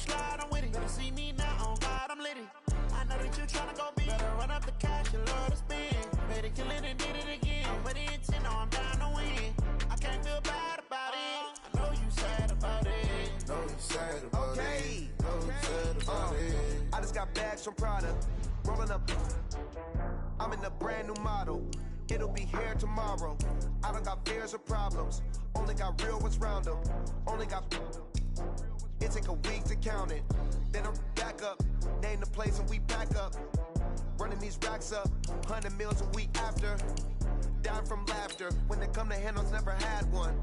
slide, I'm with it. Better see me now, on God, I'm litty. I know that you tryna go big. Better run up the cash, you love to spend. Better kill it and did it again. I'm with the intent, no, I'm down to win. I can't feel bad about it. I know you sad about it. Know you sad about it. Know you sad about it. I just got bags from Prada. Rolling up. I'm in a brand new model. It'll be here tomorrow. I don't got fears or problems. Only got real ones round them. Only got. It take a week to count it. Then I'm back up. Name the place and we pack up. Running these racks up. 100 meals a week after. Down from laughter. When they come to handles, never had one.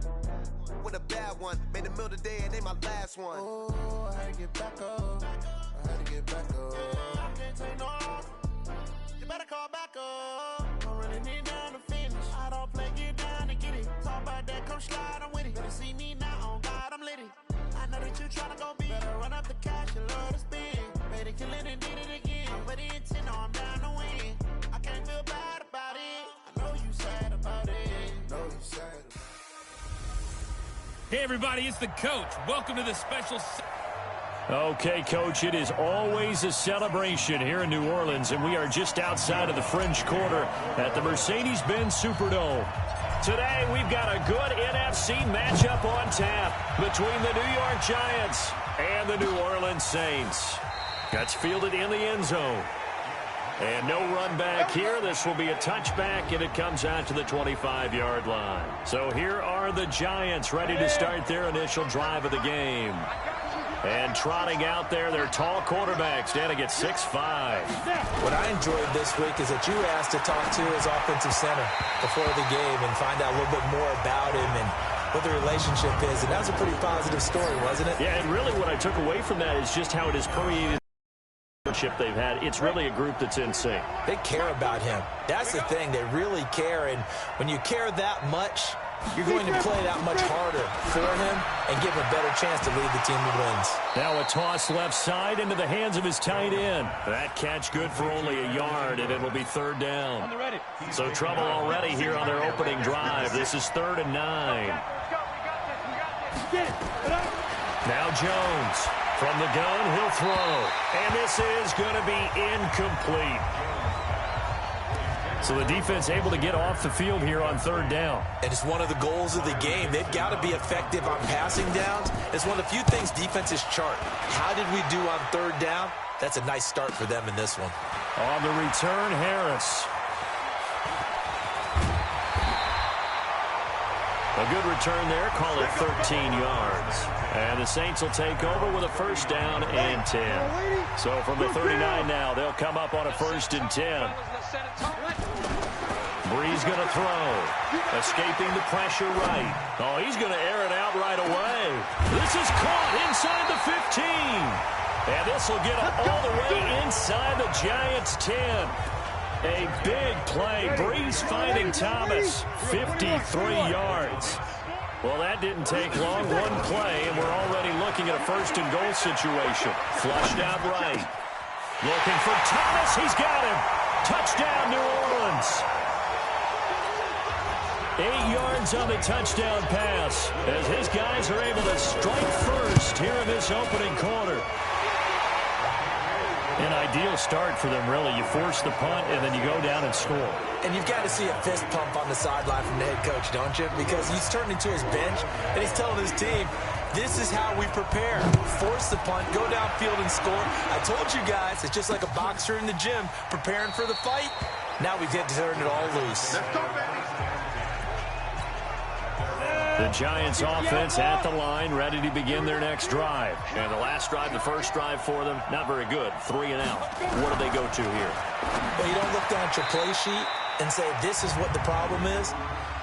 With a bad one. Made a meal today and they my last one. Oh, I had to get back up. I had to get back up. I can't take no off. You better call back up. I'm really need down to finish. I don't play, get down to get it. Talk about that, come slide, I'm with it. Better see me now, on God, I'm litty. I know that you tryna go big. Better run up the cash, you love to spend. Better kill it and did it again. I'm with the intent, no, I'm down to win. I can't feel bad about it. I know you sad about it. Know you sad about it. Hey, everybody, it's the coach. Welcome to the special... Okay, Coach, it is always a celebration here in New Orleans, and we are just outside of the French Quarter at the Mercedes-Benz Superdome. Today, we've got a good NFC matchup on tap between the New York Giants and the New Orleans Saints. That's fielded in the end zone. And no run back here. This will be a touchback, and it comes out to the 25-yard line. So here are the Giants ready to start their initial drive of the game. And trotting out there, their tall quarterback standing at 6'5". What I enjoyed this week is that you were asked to talk to his offensive center before the game and find out a little bit more about him and what the relationship is. And that was a pretty positive story, wasn't it? Yeah, and really what I took away from that is just how it has permeated the relationship they've had. It's really a group that's in sync. They care about him. That's the thing. They really care. And when you care that much, you're going to play that much harder for him and give him a better chance to lead the team to wins. Now a toss left side into the hands of his tight end. That catch good for only a yard, and it'll be third down. So trouble already here on their opening drive. This is 3rd and 9. Now Jones from the gun, he'll throw. And this is going to be incomplete. So the defense able to get off the field here on 3rd down. And it's one of the goals of the game. They've got to be effective on passing downs. It's one of the few things defenses chart. How did we do on 3rd down? That's a nice start for them in this one. On the return, Harris. A good return there. Call it 13 yards. And the Saints will take over with a 1st down and 10. So from the 39 now, they'll come up on a 1st and 10. Breeze going to throw. Escaping the pressure right. Oh, he's going to air it out right away. This is caught inside the 15. And this will get him all the way inside the Giants' 10. A big play. Breeze finding Thomas. 53 yards. Well, that didn't take long. One play, and we're already looking at a 1st and goal situation. Flushed out right. Looking for Thomas. He's got him. Touchdown, New Orleans. 8 yards on the touchdown pass as his guys are able to strike first here in this opening quarter. An ideal start for them, really. You force the punt, and then you go down and score. And you've got to see a fist pump on the sideline from the head coach, don't you? Because he's turning to his bench, and he's telling his team, this is how we prepare. Force the punt, go downfield and score. I told you guys, it's just like a boxer in the gym preparing for the fight. Now we get to turn it all loose. The Giants offense at the line, ready to begin their next drive. And the last drive, the first drive for them, not very good. 3 and out. What do they go to here? Well, you don't look down at your play sheet and say, this is what the problem is.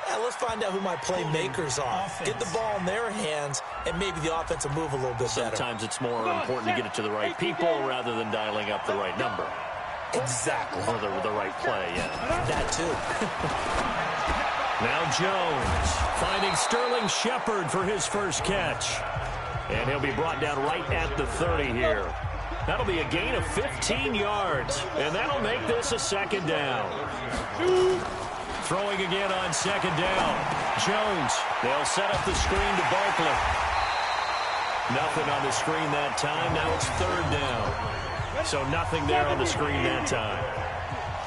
Yeah, let's find out who my playmakers are. Get the ball in their hands, and maybe the offense will move a little bit better. Sometimes it's more important to get it to the right people rather than dialing up the right number. Exactly. Or the right play, yeah. That too. Now Jones finding Sterling Shepard for his first catch. And he'll be brought down right at the 30 here. That'll be a gain of 15 yards. And that'll make this a 2nd down. Throwing again on 2nd down. Jones, they'll set up the screen to Barkley. Nothing on the screen that time. Now it's third down. So nothing there on the screen that time.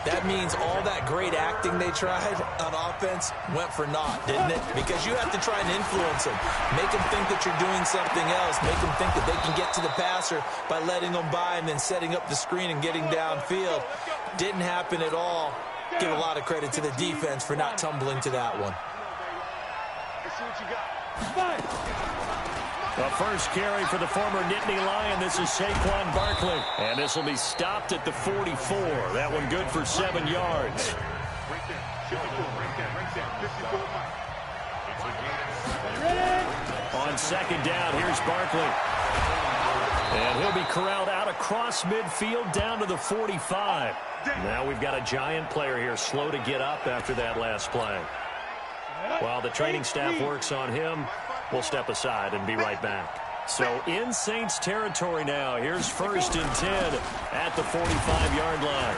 That means all that great acting they tried on offense went for naught, didn't it? Because you have to try and influence them. Make them think that you're doing something else. Make them think that they can get to the passer by letting them by and then setting up the screen and getting downfield. Didn't happen at all. Give a lot of credit to the defense for not tumbling to that one. Let's see what you got. The first carry for the former Nittany Lion. This is Saquon Barkley. And this will be stopped at the 44. That one good for 7 yards. On second down, here's Barkley. And he'll be corralled out across midfield down to the 45. Now we've got a giant player here, slow to get up after that last play. While the training staff works on him, we'll step aside and be right back. So in Saints territory now. Here's first and 10 at the 45-yard line.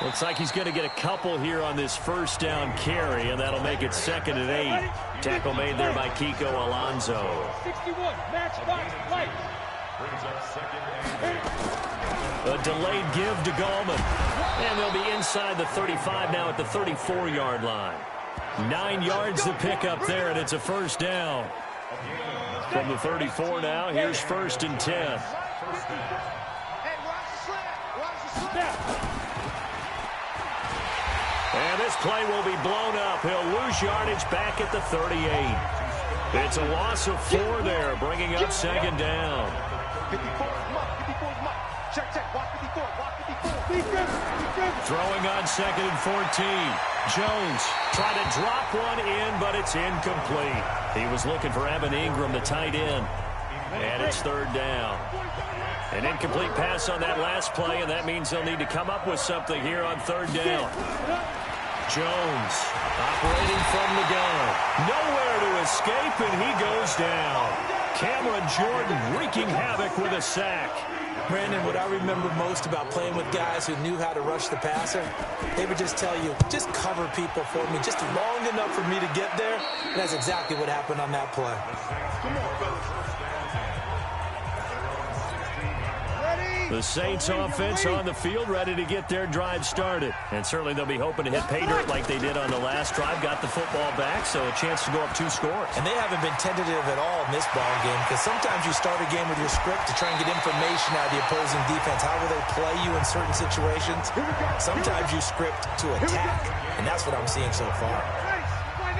Looks like he's going to get a couple here on this first down carry, and that'll make it 2nd and 8. Tackle made there by Kiko Alonso. 61, match box, light. A delayed give to Gallman. And they'll be inside the 35 now at the 34-yard line. 9 yards to pick up there, and it's a first down. From the 34 now, here's first and 10. And this play will be blown up. He'll lose yardage back at the 38. It's a loss of 4 there, bringing up second down. 54 is mark. Check, walk 54, walk 54. Throwing on 2nd and 14. Jones tried to drop one in, but it's incomplete. He was looking for Evan Ingram, the tight end. And it's third down. An incomplete pass on that last play, and that means they'll need to come up with something here on third down. Jones operating from the gun. Nowhere to escape, and he goes down. Cameron Jordan wreaking havoc with a sack. Brandon, what I remember most about playing with guys who knew how to rush the passer, they would just tell you, just cover people for me, just long enough for me to get there. And that's exactly what happened on that play. Come on, fellas. The Saints offense on the field, ready to get their drive started. And certainly they'll be hoping to hit pay dirt like they did on the last drive. Got the football back, so a chance to go up 2 scores. And they haven't been tentative at all in this ball game, because sometimes you start a game with your script to try and get information out of the opposing defense. How will they play you in certain situations? Sometimes you script to attack, and that's what I'm seeing so far.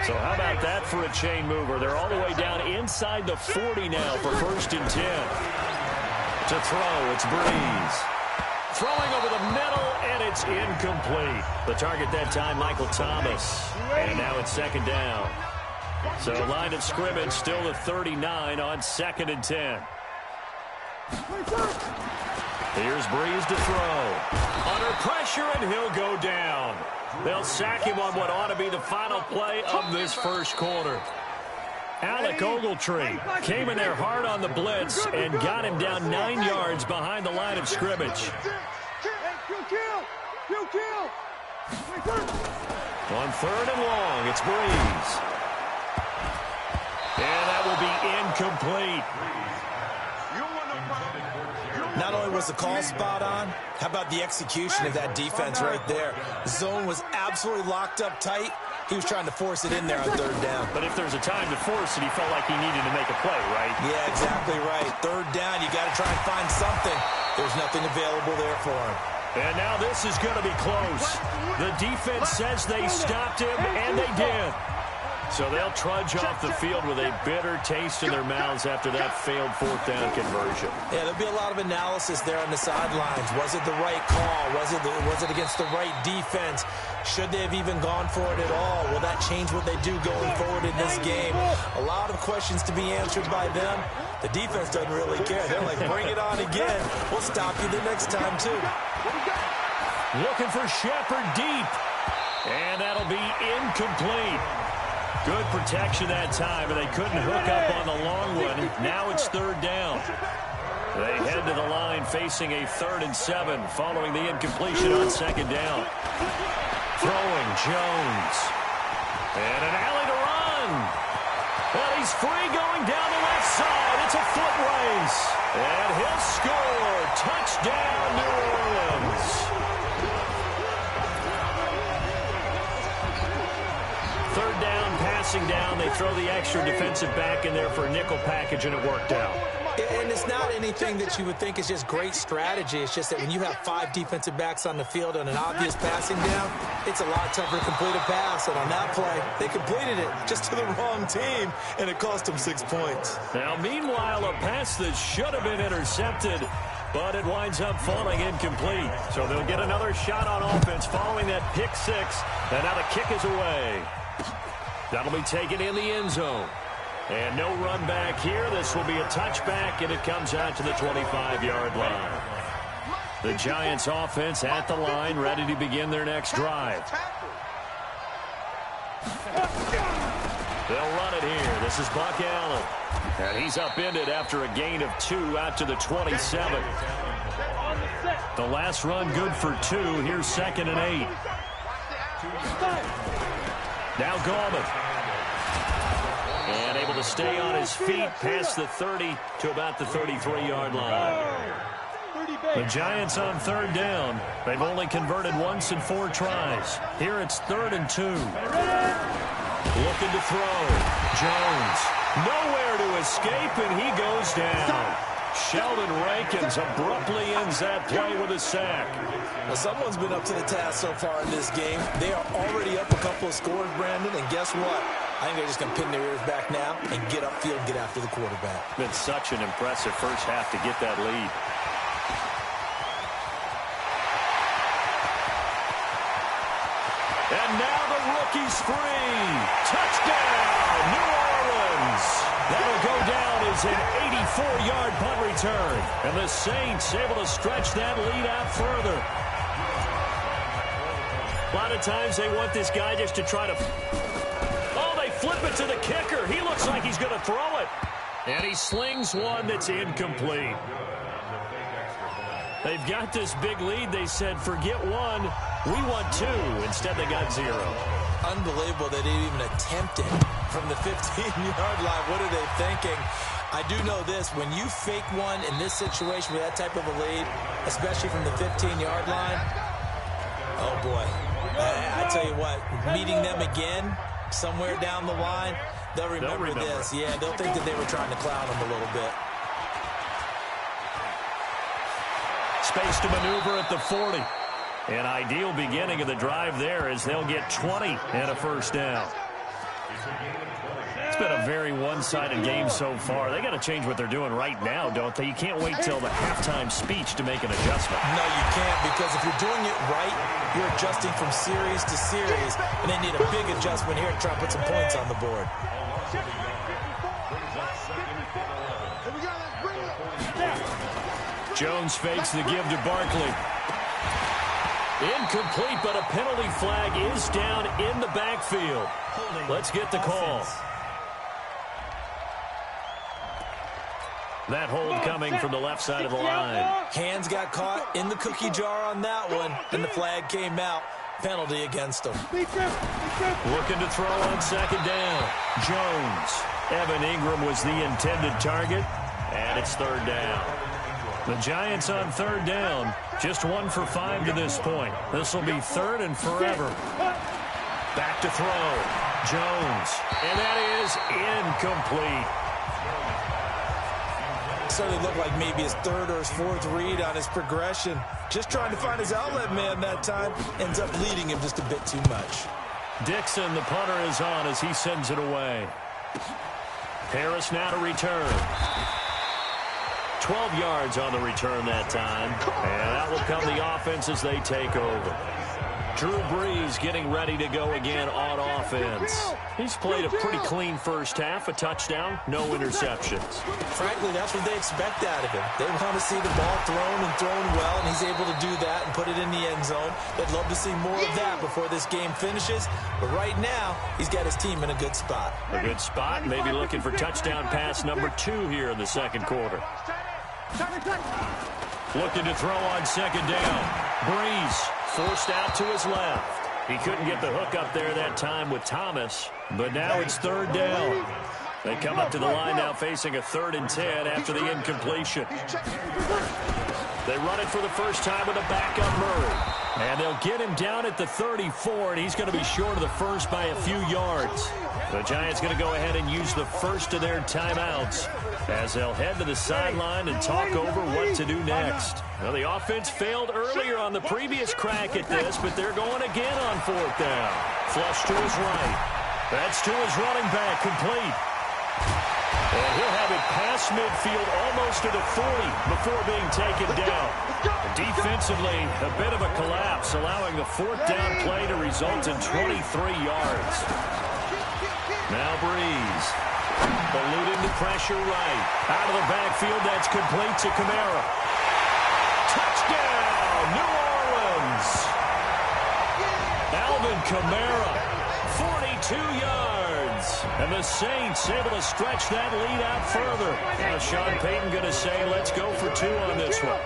So how about that for a chain mover? They're all the way down inside the 40 now for first and 10. To throw, it's Breeze. Throwing over the middle, and it's incomplete. The target that time, Michael Thomas. And now it's second down. So line of scrimmage still the 39 on 2nd and 10. Here's Breeze to throw. Under pressure, and he'll go down. They'll sack him on what ought to be the final play of this first quarter. Alec Ogletree came in there hard on the blitz and got him down 9 yards behind the line of scrimmage. On third and long, it's Breeze. And that will be incomplete. Not only was the call spot on, how about the execution of that defense right there? The zone was absolutely locked up tight. He was trying to force it in there on third down. But if there's a time to force it, he felt like he needed to make a play, right? Yeah, exactly right. Third down, you got to try and find something. There's nothing available there for him. And now this is going to be close. The defense says they stopped him, and they did. So they'll trudge off the field with a bitter taste in their mouths after that failed fourth down conversion. Yeah, there'll be a lot of analysis there on the sidelines. Was it the right call? Was it against the right defense? Should they have even gone for it at all? Will that change what they do going forward in this game? A lot of questions to be answered by them. The defense doesn't really care. They're like, bring it on again. We'll stop you the next time, too. Looking for Shepard deep. And that'll be incomplete. Good protection that time, and they couldn't hook up on the long one. Now it's third down. They head to the line facing a 3rd and 7 following the incompletion on second down. Throwing Jones. And an alley to run. Well, he's free going down the left side. It's a foot race. And he'll score. Touchdown, New Orleans. Third down, passing down. They throw the extra defensive back in there for a nickel package, and it worked out. And it's not anything that you would think is just great strategy. It's just that when you have 5 defensive backs on the field on an obvious passing down, it's a lot tougher to complete a pass. And on that play, they completed it just to the wrong team, and it cost them 6 points. Now, meanwhile, a pass that should have been intercepted, but it winds up falling incomplete. So they'll get another shot on offense following that pick 6, and now the kick is away. That'll be taken in the end zone. And no run back here. This will be a touchback, and it comes out to the 25-yard line. The Giants offense at the line, ready to begin their next drive. They'll run it here. This is Buck Allen. And he's upended after a gain of 2 out to the 27. The last run good for 2. Here's 2nd and 8. Now Gallman. And able to stay on his feet past the 30 to about the 33-yard line. The Giants on 3rd down. They've only converted once in 4 tries. Here it's 3rd and 2. Looking to throw. Jones. Nowhere to escape, and he goes down. Sheldon Rankins abruptly ends that play with a sack. Well, someone's been up to the task so far in this game. They are already up a couple of scores, Brandon, and guess what? I think they're just going to pin their ears back now and get upfield, get after the quarterback. Been such an impressive first half to get that lead. And now the rookie's free. Touchdown, New Orleans. That'll go down as an 84-yard punt return. And the Saints able to stretch that lead out further. A lot of times they want this guy just to try to... Oh, they flip it to the kicker. He looks like he's going to throw it. And he slings one that's incomplete. They've got this big lead. They said, forget 1. We want 2. Instead, they got 0. Unbelievable that they even attempted from the 15-yard line. What are they thinking? I do know this. When you fake one in this situation with that type of a lead, especially from the 15-yard line, oh, boy. I tell you what, meeting them again somewhere down the line, they'll remember this. Yeah, they'll think that they were trying to clown them a little bit. Space to maneuver at the 40. An ideal beginning of the drive there as they'll get 20 and a first down. It's been a very one-sided game so far. They got to change what they're doing right now, don't they? You can't wait till the halftime speech to make an adjustment. No, you can't, because if you're doing it right, you're adjusting from series to series, and they need a big adjustment here to try to put some points on the board. Jones fakes the give to Barkley. Incomplete, but a penalty flag is down in the backfield. Let's get the call. That hold coming from the left side of the line. Hands got caught in the cookie jar on that one, and the flag came out. Penalty against them. Looking to throw on 2nd down. Jones. Evan Ingram was the intended target, and it's 3rd down. The Giants on 3rd down. Just 1 for 5 to this point. This will be 3rd and forever. Back to throw. Jones. And that is incomplete. Certainly looked like maybe his 3rd or his 4th read on his progression. Just trying to find his outlet man that time. Ends up leading him just a bit too much. Dixon, the punter, is on as he sends it away. Harris now to return. 12 yards on the return that time. And that will come the offense as they take over. Drew Brees getting ready to go again on offense. He's played a pretty clean first half, a touchdown, no interceptions. Frankly, that's what they expect out of him. They want to see the ball thrown and thrown well, and he's able to do that and put it in the end zone. They'd love to see more of that before this game finishes. But right now, he's got his team in a good spot. A good spot, maybe looking for touchdown pass number 2 here in the 2nd quarter. Looking to throw on 2nd down. Brees forced out to his left. He couldn't get the hook up there that time with Thomas, but now it's 3rd down. They come up to the line now facing a 3rd and 10 after the incompletion. They run it for the first time with a backup Murray. And they'll get him down at the 34, and he's going to be short of the first by a few yards. The Giants going to go ahead and use the first of their timeouts as they'll head to the sideline and talk over what to do next. Well, the offense failed earlier on the previous crack at this, but they're going again on 4th down. Flush to his right. That's to his running back, complete. And he'll have it past midfield almost to the 40 before being taken down. Defensively, a bit of a collapse, allowing the 4th down play to result in 23 yards. Now Breeze. Eluding the pressure right. Out of the backfield, that's complete to Kamara. Touchdown, New Orleans. Alvin Kamara, 42 yards. And the Saints able to stretch that lead out further. Now Sean Payton going to say, let's go for 2 on this one.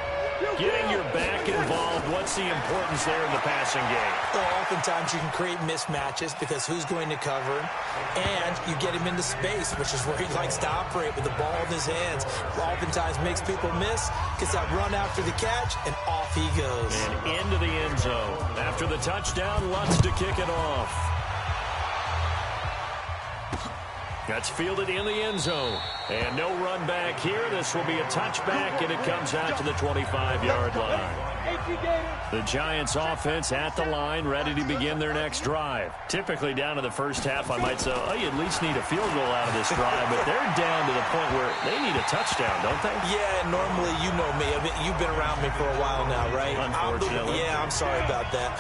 Getting your back involved, what's the importance there in the passing game? Well, oftentimes you can create mismatches because who's going to cover him, and you get him into space, which is where he likes to operate with the ball in his hands. Oftentimes makes people miss, gets that run after the catch, and off he goes. And into the end zone. After the touchdown, Lutz to kick it off. That's fielded in the end zone. And no run back here. This will be a touchback, and it comes out to the 25-yard line. The Giants offense at the line, ready to begin their next drive. Typically down to the first half, I might say, oh, you at least need a field goal out of this drive, but they're down to the point where they need a touchdown, don't they? Yeah, normally, you know me. I mean, you've been around me for a while now, right? Unfortunately. I'm sorry about that.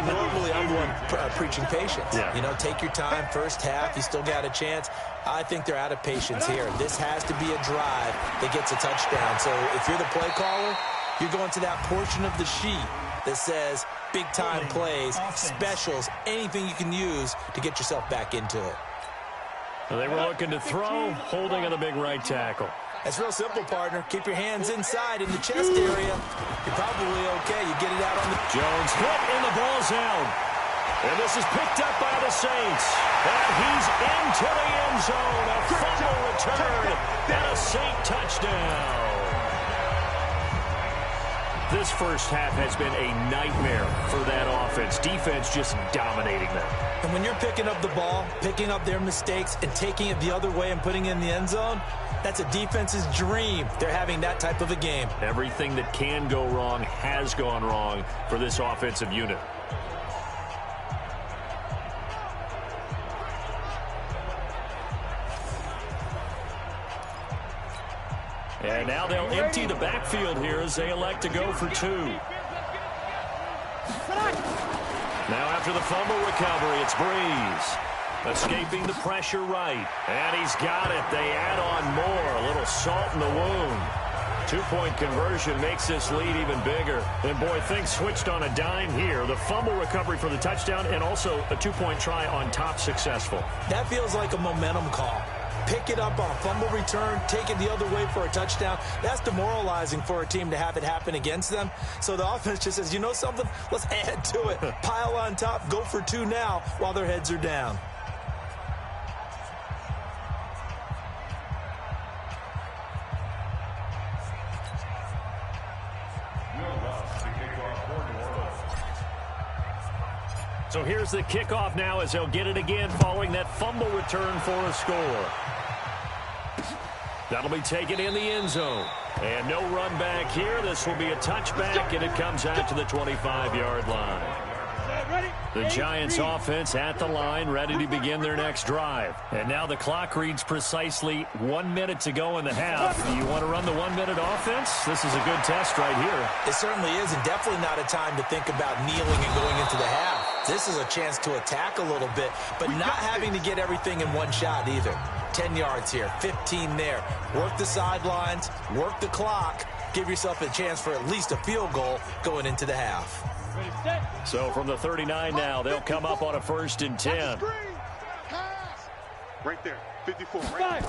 Normally, I'm the one preaching patience. Yeah. You know, take your time, first half, you still got a chance. I think they're out of patience here. This has to be a drive that gets a touchdown. So if you're the play caller, you're going to that portion of the sheet that says big-time plays, specials, anything you can use to get yourself back into it. So they were looking to throw, holding on the big right tackle. That's real simple, partner. Keep your hands inside in the chest area. You're probably okay. You get it out on the... Jones hit, and the ball's out. And this is picked up by the Saints. And he's into the end zone. A fumble return and a Saint touchdown. This first half has been a nightmare for that offense. Defense just dominating them. And when you're picking up the ball, picking up their mistakes, and taking it the other way and putting it in the end zone, that's a defense's dream. They're having that type of a game. Everything that can go wrong has gone wrong for this offensive unit. And now they'll empty the backfield here as they elect to go for 2. Now after the fumble recovery, it's Breeze. Escaping the pressure right. And he's got it. They add on more. A little salt in the wound. 2-point conversion makes this lead even bigger. And, boy, things switched on a dime here. The fumble recovery for the touchdown and also a 2-point try on top successful. That feels like a momentum call. Pick it up on a fumble return, take it the other way for a touchdown. That's demoralizing for a team to have it happen against them. So the offense just says, you know something? Let's add to it. Pile on top, go for 2 now while their heads are down. So here's the kickoff now as they'll get it again following that fumble return for a score. That'll be taken in the end zone. And no run back here. This will be a touchback, and it comes out to the 25-yard line. The Giants offense at the line, ready to begin their next drive. And now the clock reads precisely 1 minute to go in the half. Do you want to run the 1-minute offense? This is a good test right here. It certainly is, and definitely not a time to think about kneeling and going into the half. This is a chance to attack a little bit, but not having to get everything in one shot either. 10 yards here, 15 there. Work the sidelines, work the clock, give yourself a chance for at least a field goal going into the half. So from the 39 now, they'll come up on a 1st and 10. Right there, 54. Right.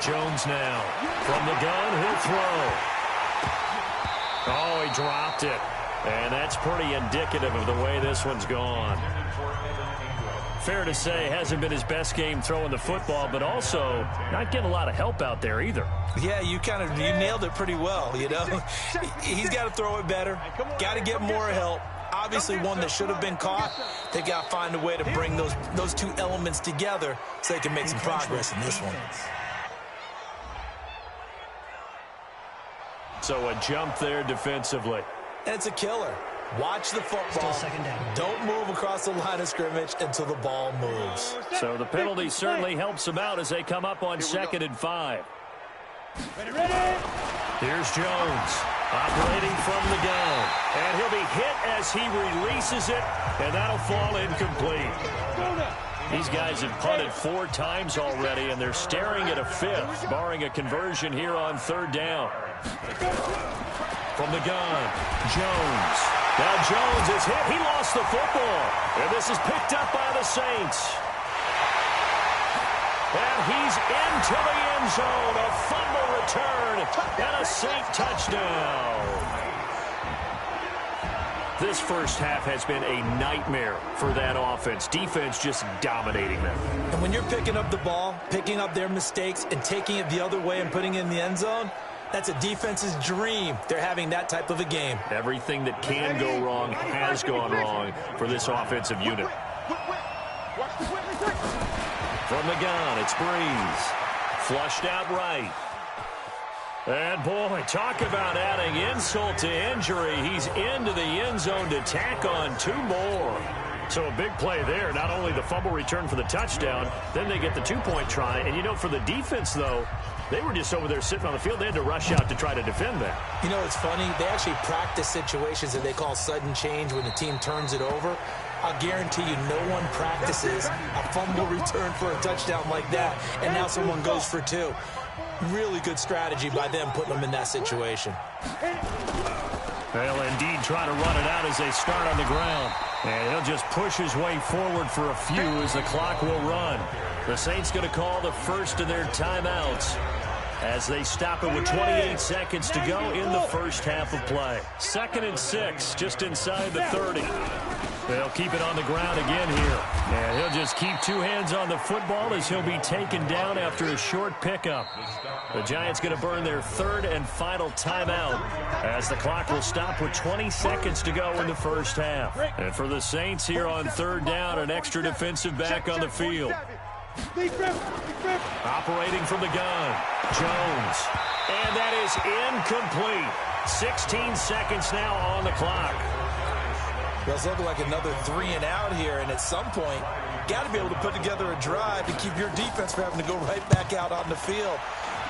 Jones now. From the gun, he'll throw. Oh, he dropped it. And that's pretty indicative of the way this one's gone. Fair to say, hasn't been his best game throwing the football, but also not getting a lot of help out there either. Yeah, you nailed it pretty well, you know. He's got to throw it better, got to get more help. Obviously one that should have been caught. They got to find a way to bring those two elements together so they can make some progress in this one. So a jump there defensively. And it's a killer. Watch the football. Don't move across the line of scrimmage until the ball moves. So the penalty certainly helps them out as they come up on 2nd and 5. Here's Jones operating from the gun. And he'll be hit as he releases it, and that'll fall incomplete. These guys have punted 4 times already, and they're staring at a 5th, barring a conversion here on 3rd down. From the gun, Jones. Now Jones is hit. He lost the football. And this is picked up by the Saints. And he's into the end zone. A fumble return and a Saint touchdown. This first half has been a nightmare for that offense. Defense just dominating them. And when you're picking up the ball, picking up their mistakes, and taking it the other way and putting it in the end zone, that's a defense's dream. They're having that type of a game. Everything that can go wrong has gone wrong for this offensive unit. From the gun, it's Breeze. Flushed out right. And, boy, talk about adding insult to injury. He's into the end zone to tack on 2 more. So a big play there. Not only the fumble return for the touchdown, then they get the 2-point try. And, you know, for the defense, though, they were just over there sitting on the field. They had to rush out to try to defend that. You know, it's funny. They actually practice situations that they call sudden change when the team turns it over. I'll guarantee you no one practices a fumble return for a touchdown like that, and now someone goes for 2. Really good strategy by them putting them in that situation. They'll indeed try to run it out as they start on the ground. And he'll just push his way forward for a few as the clock will run. The Saints going to call the first of their timeouts as they stop it with 28 seconds to go in the first half of play. 2nd and 6, just inside the 30. They'll keep it on the ground again here. And he'll just keep 2 hands on the football as he'll be taken down after a short pickup. The Giants going to burn their 3rd and final timeout as the clock will stop with 20 seconds to go in the first half. And for the Saints here on 3rd down, an extra defensive back on the field. Operating from the gun, Jones. And that is incomplete. 16 seconds now on the clock. Well, it's looking like another 3 and out here, and at some point, got to be able to put together a drive to keep your defense from having to go right back out on the field.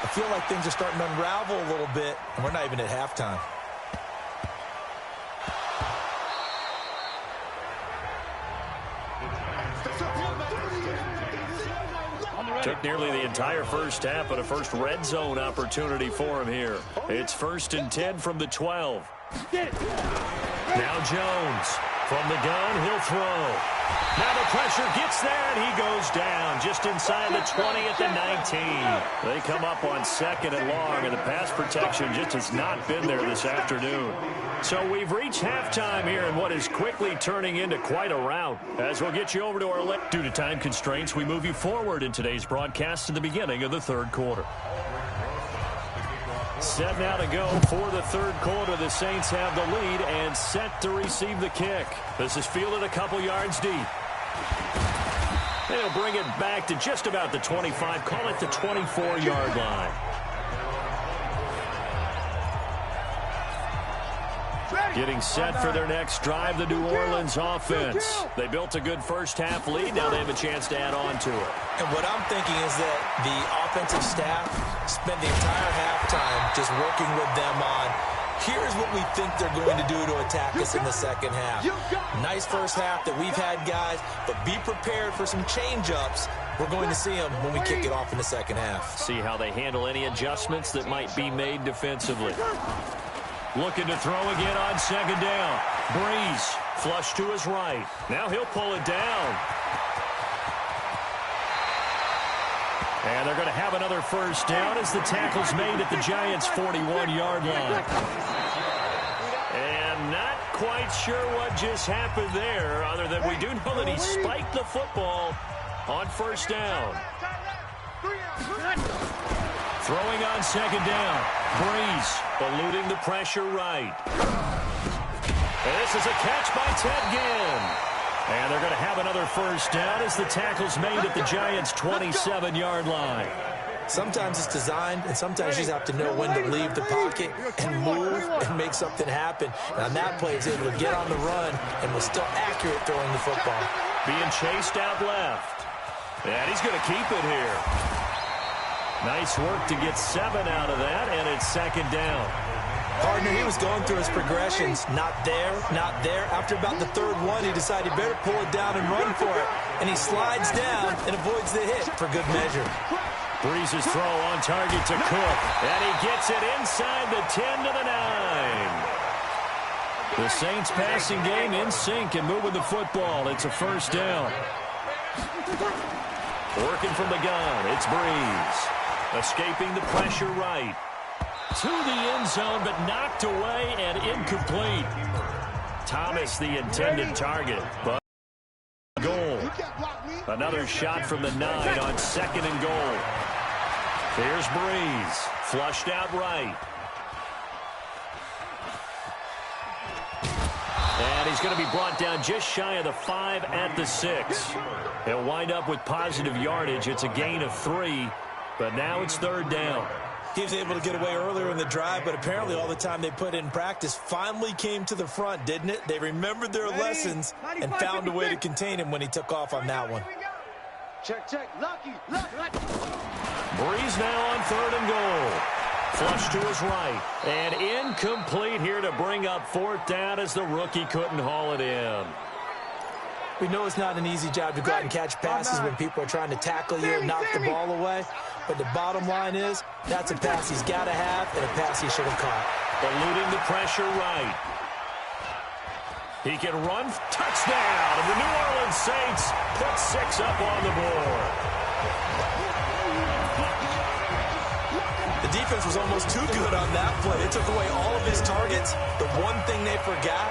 I feel like things are starting to unravel a little bit, and we're not even at halftime. Took nearly the entire first half, but a first red zone opportunity for him here. It's 1st and 10 from the 12. Now Jones from the gun, he'll throw. Now the pressure gets there, and he goes down just inside the 20 at the 19. They come up on 2nd and long, and the pass protection just has not been there this afternoon. So we've reached halftime here in what is quickly turning into quite a rout. As we'll get you over to our left. Due to time constraints, we move you forward in today's broadcast to the beginning of the 3rd quarter. Set now to go for the 3rd quarter. The Saints have the lead and set to receive the kick. This is fielded a couple yards deep. They'll bring it back to just about the 25, call it the 24-yard line. Getting set for their next drive, the New Orleans offense. They built a good first half lead. Now they have a chance to add on to it. And what I'm thinking is that the offensive staff spent the entire halftime just working with them on, here's what we think they're going to do to attack us in the second half. Nice first half that we've had, guys, but be prepared for some change-ups. We're going to see them when we kick it off in the second half. See how they handle any adjustments that might be made defensively. Looking to throw again on 2nd down. Breeze, flush to his right. Now he'll pull it down. And they're going to have another first down as the tackle's made at the Giants' 41-yard line. And not quite sure what just happened there, other than we do know that he spiked the football on first down. Throwing on second down. Breeze eluding the pressure right. And this is a catch by Ted Ginn. And they're going to have another first down as the tackle's made at the Giants' 27-yard line. Sometimes it's designed, and sometimes you just have to know when to leave the pocket and move and make something happen. And on that play, he's able to get on the run and was still accurate throwing the football. Being chased out left. And he's going to keep it here. Nice work to get 7 out of that, and it's second down. Partner, he was going through his progressions. Not there, not there. After about the third one, he decided he better pull it down and run for it. And he slides down and avoids the hit for good measure. Breeze's throw on target to Cook. And he gets it inside the 10 to the 9. The Saints passing game in sync and moving the football. It's a first down. Working from the gun, it's Breeze. Escaping the pressure right. To the end zone, but knocked away and incomplete. Thomas, the intended target, but goal. Another shot from the 9 on second and goal. Here's Breeze, flushed out right. And he's going to be brought down just shy of the 5 at the 6. He'll wind up with positive yardage. It's a gain of 3, but now it's third down. He was able to get away earlier in the drive, but apparently all the time they put in practice finally came to the front, didn't it? They remembered their lessons and found a way to contain him when he took off on that one. Check, Lucky. Breeze now on third and goal. Flush to his right. And incomplete here to bring up fourth down as the rookie couldn't haul it in. We know it's not an easy job to go out and catch passes when people are trying to tackle you and knock the ball away. But the bottom line is, that's a pass he's got to have and a pass he should have caught. Eluding the pressure right. He can run. Touchdown. And the New Orleans Saints put 6 up on the board. The defense was almost too good on that play. They took away all of his targets. The one thing they forgot,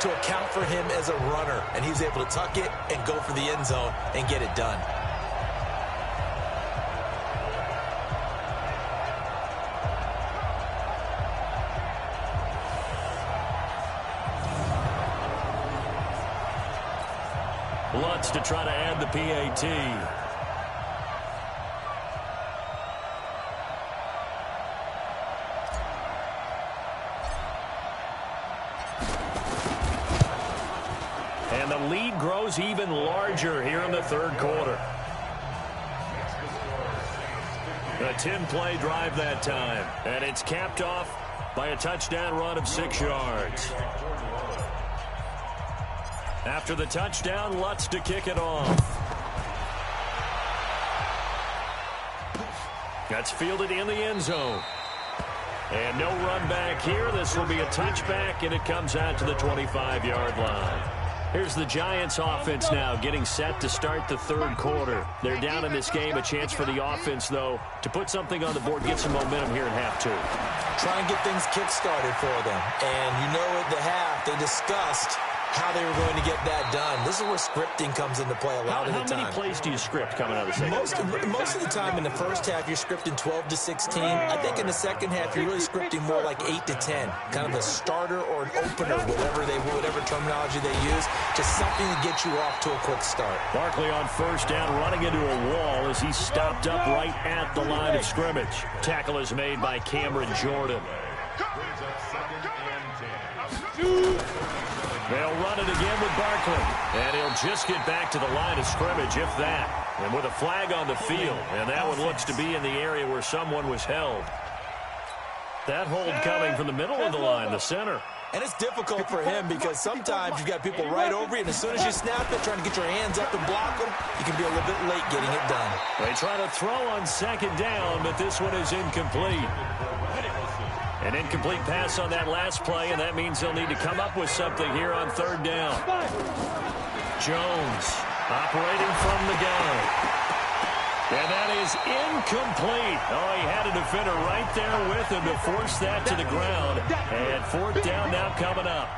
to account for him as a runner. And he was able to tuck it and go for the end zone and get it done. Lutz to try to add the PAT. And the lead grows even larger here in the third quarter. A 10-play drive that time. And it's capped off by a touchdown run of 6 yards. After the touchdown, Lutz to kick it off. That's fielded in the end zone. And no run back here. This will be a touchback, and it comes out to the 25-yard line. Here's the Giants offense now getting set to start the third quarter. They're down in this game. A chance for the offense, though, to put something on the board, get some momentum here in half 2. Try and get things kick-started for them. And you know at the half, they discussed how they were going to get that done. This is where scripting comes into play a lot of the time. How many plays do you script coming out of the second? Most of the time in the first half, you're scripting 12 to 16. I think in the second half, you're really scripting more like 8 to 10. Kind of a starter or an opener, whatever terminology they use. Just something to get you off to a quick start. Barkley on first down, running into a wall as he stopped up right at the line of scrimmage. Tackle is made by Cameron Jordan. They'll run it again with Barkley. And he'll just get back to the line of scrimmage, if that. And with a flag on the field. And that one looks to be in the area where someone was held. That hold coming from the middle of the line, the center. And it's difficult for him because sometimes you've got people right over you, and as soon as you snap it, trying to get your hands up and block them, you can be a little bit late getting it done. They try to throw on second down, but this one is incomplete. An incomplete pass on that last play, and that means they'll need to come up with something here on third down. Jones operating from the gun. And that is incomplete. Oh, he had a defender right there with him to force that to the ground. And fourth down now coming up.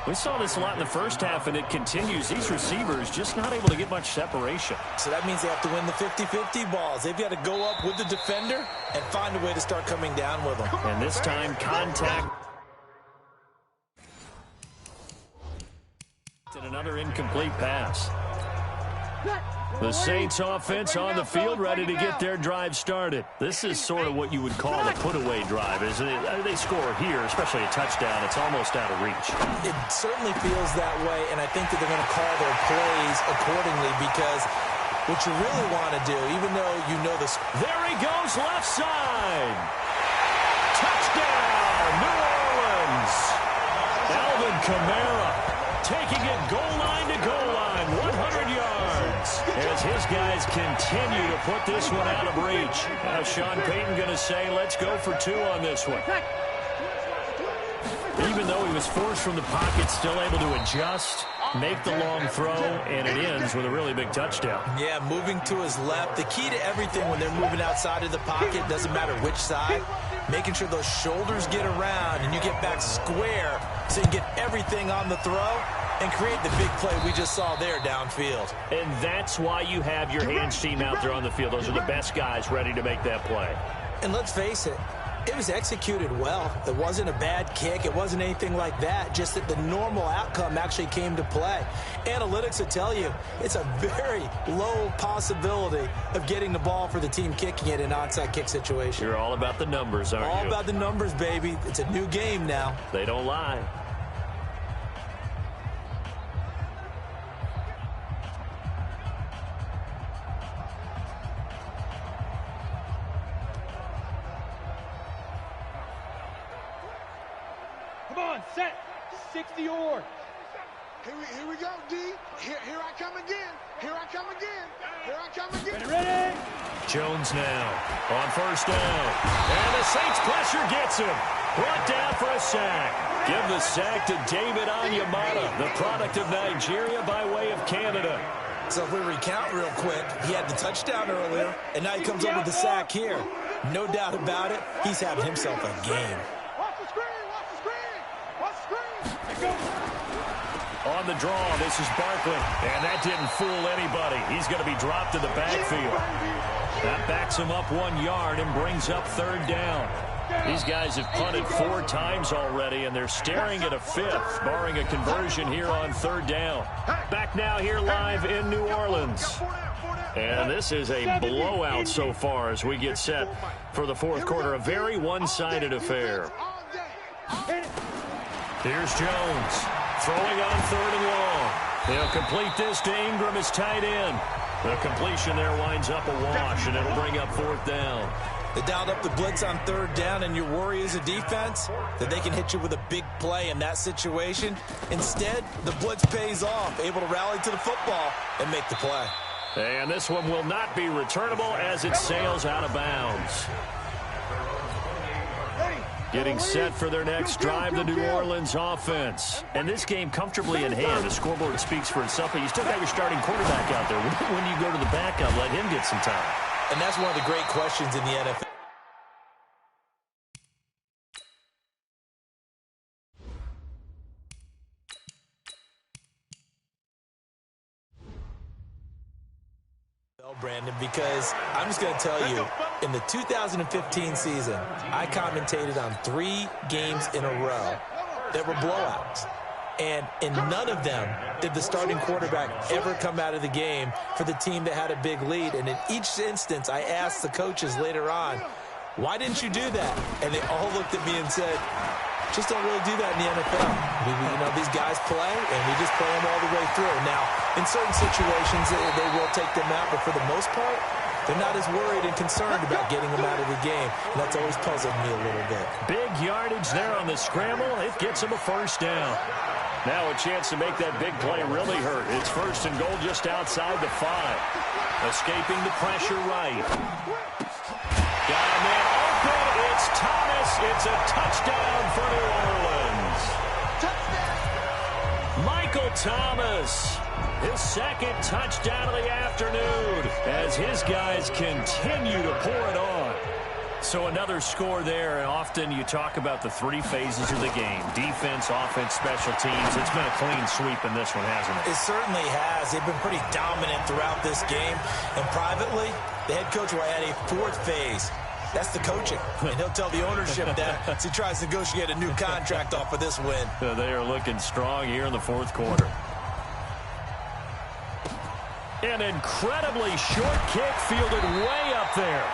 We saw this a lot in the first half, and it continues. These receivers just not able to get much separation. So that means they have to win the 50-50 balls. They've got to go up with the defender and find a way to start coming down with them. And this time, contact. And another incomplete pass. The Saints offense on the field, ready to get their drive started. This is sort of what you would call a put-away drive, isn't it? They score here, especially a touchdown. It's almost out of reach. It certainly feels that way, and I think that they're going to call their plays accordingly because what you really want to do, even though you know this. There he goes, left side. Touchdown, New Orleans. Alvin Kamara taking it goal line to goal line, 100 yards. As his guys continue to put this one out of reach. Now Sean Payton going to say, let's go for 2 on this one. Even though he was forced from the pocket, still able to adjust, make the long throw, and it ends with a really big touchdown. Yeah, moving to his left. The key to everything when they're moving outside of the pocket, doesn't matter which side, making sure those shoulders get around and you get back square so you can get everything on the throw and create the big play we just saw there downfield. And that's why you have your hands team out there on the field. Those are the best guys ready to make that play. And let's face it, it was executed well. It wasn't a bad kick. It wasn't anything like that. Just that the normal outcome actually came to play. Analytics will tell you it's a very low possibility of getting the ball for the team kicking it in an onside kick situation. You're all about the numbers, aren't you? All about the numbers, baby. It's a new game now. They don't lie. Come on, set. 60 yards. Here we go, D. Here I come again. Here I come again. Here I come again. Ready? Jones now on first down. And the Saints pressure gets him. Brought down for a sack. Give the sack to David Onyemata, the product of Nigeria by way of Canada. So if we recount real quick, he had the touchdown earlier, and now he comes up with the sack here. No doubt about it, he's having himself a game. Watch the screen. Watch the screen. Watch the screen. On the draw, this is Barkley. And that didn't fool anybody. He's going to be dropped to the backfield. That backs him up 1 yard and brings up third down. These guys have punted 4 times already, and they're staring at a 5th, barring a conversion here on third down. Back now here live in New Orleans. And this is a blowout so far as we get set for the fourth quarter. A very one-sided affair. Here's Jones. Throwing on third and long. They'll complete this to Ingram as tight end. The completion there winds up a wash, and it'll bring up fourth down. They dialed up the blitz on third down, and your worry as a defense that they can hit you with a big play in that situation. Instead, the blitz pays off, able to rally to the football and make the play. And this one will not be returnable as it sails out of bounds. Getting set for their next drive, the New Orleans offense. And this game comfortably in hand. The scoreboard speaks for itself, but you still got your starting quarterback out there. When you go to the backup, let him get some time. And that's one of the great questions in the NFL. Brandon, because I'm just going to tell you, in the 2015 season, I commentated on 3 games in a row that were blowouts. And in none of them did the starting quarterback ever come out of the game for the team that had a big lead. And in each instance, I asked the coaches later on, why didn't you do that? And they all looked at me and said, just don't really do that in the NFL. You know, these guys play, and we just play them all the way through. Now, in certain situations, they will take them out, but for the most part, they're not as worried and concerned about getting them out of the game. And that's always puzzled me a little bit. Big yardage there on the scramble. It gets them a first down. Now a chance to make that big play really hurt. It's first and goal just outside the 5. Escaping the pressure right. Got a man open. It's Thomas. It's a touchdown for New Orleans. Michael Thomas. His second touchdown of the afternoon as his guys continue to pour it on. So another score there, and often you talk about the three phases of the game. Defense, offense, special teams. It's been a clean sweep in this one, hasn't it? It certainly has. They've been pretty dominant throughout this game. And privately, the head coach will add a fourth phase. That's the coaching. And he'll tell the ownership that as he tries to negotiate a new contract off of this win. They are looking strong here in the fourth quarter. An incredibly short kick fielded way up there.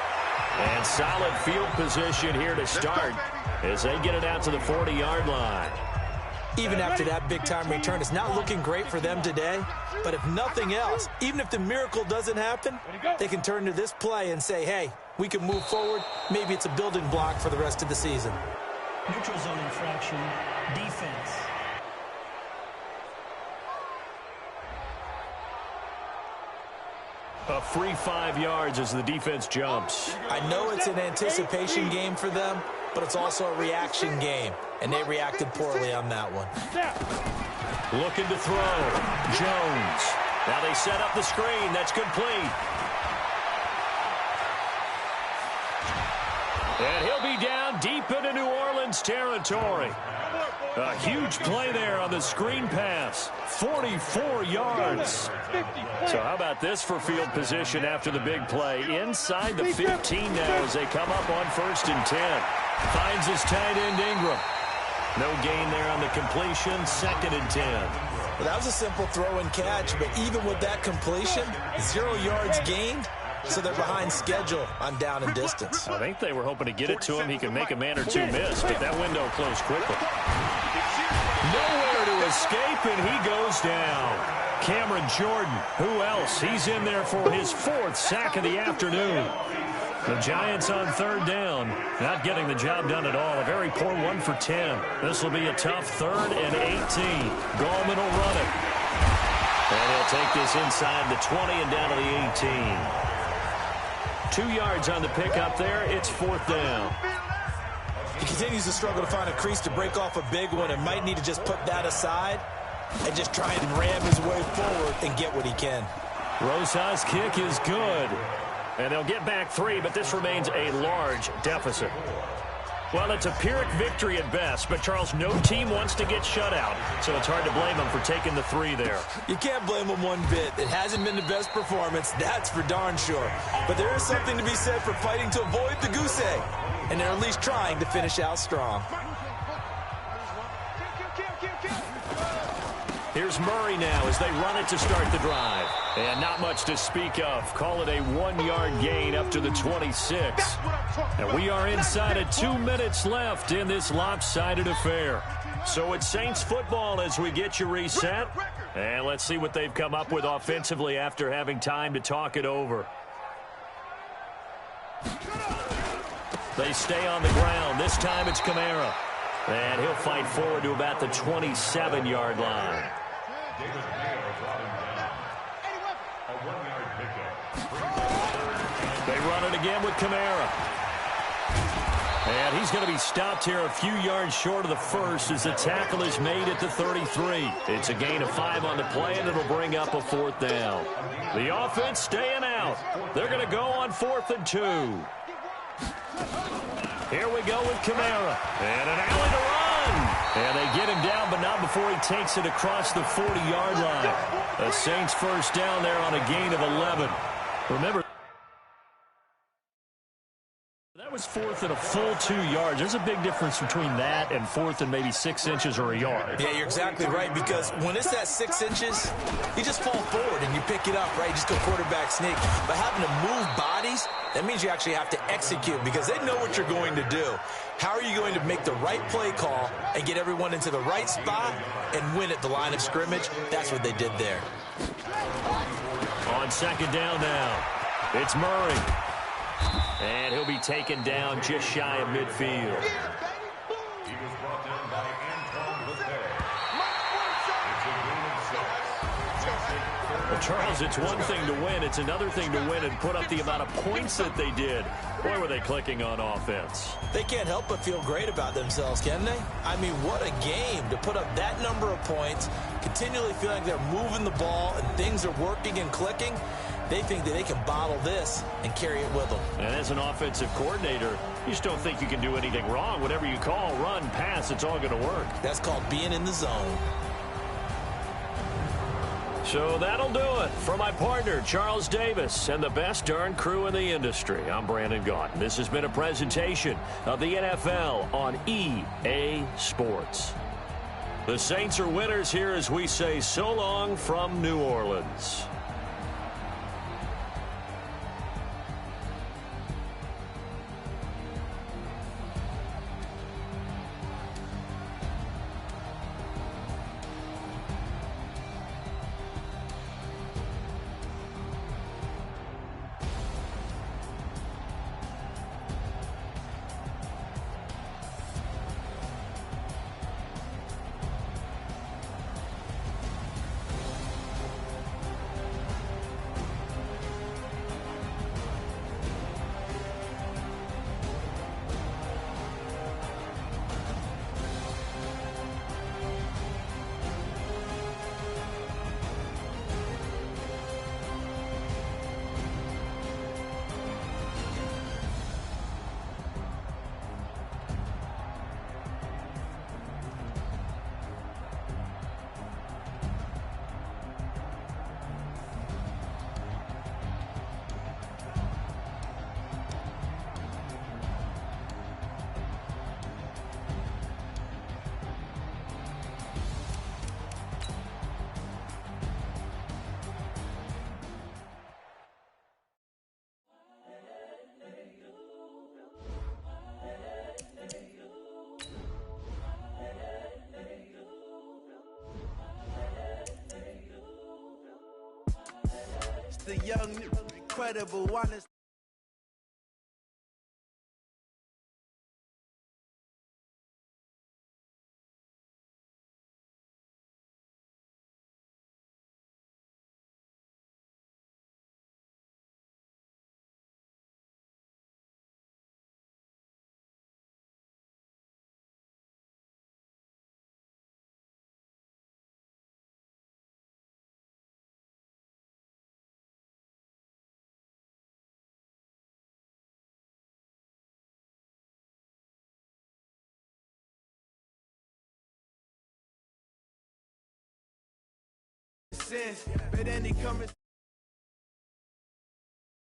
And solid field position here to start as they get it out to the 40-yard line. Even after that big-time return, it's not looking great for them today. But if nothing else, even if the miracle doesn't happen, they can turn to this play and say, hey, we can move forward. Maybe it's a building block for the rest of the season. Neutral zone infraction, defense. A free 5 yards as the defense jumps. I know it's an anticipation game for them, but it's also a reaction game, and they reacted poorly on that one. Looking to throw. Jones. Now they set up the screen. That's complete. And he'll be down deep into New Orleans territory. A huge play there on the screen pass. 44 yards. So how about this for field position after the big play? Inside the 15 now as they come up on 1st and 10. Finds his tight end Ingram. No gain there on the completion. 2nd and 10. Well, that was a simple throw and catch, but even with that completion, 0 yards gained. So they're behind schedule on down and distance. I think they were hoping to get it to him. He could make a man or two miss, but that window closed quickly. Nowhere to escape, and he goes down. Cameron Jordan, who else? He's in there for his 4th sack of the afternoon. The Giants on 3rd down, not getting the job done at all. A very poor 1 for 10. This will be a tough 3rd and 18. Gallman will run it. And he'll take this inside the 20 and down to the 18. 2 yards on the pickup there. It's 4th down. He continues to struggle to find a crease to break off a big one and might need to just put that aside and just try and ram his way forward and get what he can. Rosas' kick is good. And they'll get back 3, but this remains a large deficit. Well, it's a Pyrrhic victory at best, but, Charles, no team wants to get shut out, so it's hard to blame them for taking the 3 there. You can't blame them one bit. It hasn't been the best performance, that's for darn sure. But there is something to be said for fighting to avoid the goose egg, and they're at least trying to finish out strong. Here's Murray now as they run it to start the drive. And not much to speak of. Call it a 1-yard gain up to the 26. And we are inside of 2 minutes left in this lopsided affair. So it's Saints football as we get you reset. And let's see what they've come up with offensively after having time to talk it over. They stay on the ground. This time it's Kamara. And he'll fight forward to about the 27-yard line. They run it again with Kamara. And he's going to be stopped here a few yards short of the first as the tackle is made at the 33. It's a gain of 5 on the play, and it'll bring up a 4th down. The offense staying out. They're going to go on 4th and 2. Here we go with Kamara. And an alley to run. And they get him down, but not before he takes it across the 40-yard line. The Saints first down there on a gain of 11. Remember, that was 4th and a full 2 yards. There's a big difference between that and 4th and maybe 6 inches or a yard. Yeah, you're exactly right, because when it's at 6 inches, you just fall forward and you pick it up, right? You just go quarterback sneak. But having to move bodies, that means you actually have to execute because they know what you're going to do. How are you going to make the right play call and get everyone into the right spot and win at the line of scrimmage? That's what they did there. On 2nd down now, it's Murray. And he'll be taken down just shy of midfield. Well, Charles, it's one thing to win. It's another thing to win and put up the amount of points that they did. Boy, were they clicking on offense. They can't help but feel great about themselves, can they? I mean, what a game to put up that number of points, continually feeling like they're moving the ball and things are working and clicking. They think that they can bottle this and carry it with them. And as an offensive coordinator, You just don't think you can do anything wrong. Whatever you call, run, pass, it's all going to work. That's called being in the zone. So that'll do it. For my partner, Charles Davis, and the best darn crew in the industry, I'm Brandon Gaudin. This has been a presentation of the NFL on EA Sports. The Saints are winners here as we say so long from New Orleans. The young, incredible, honest. But then he coming.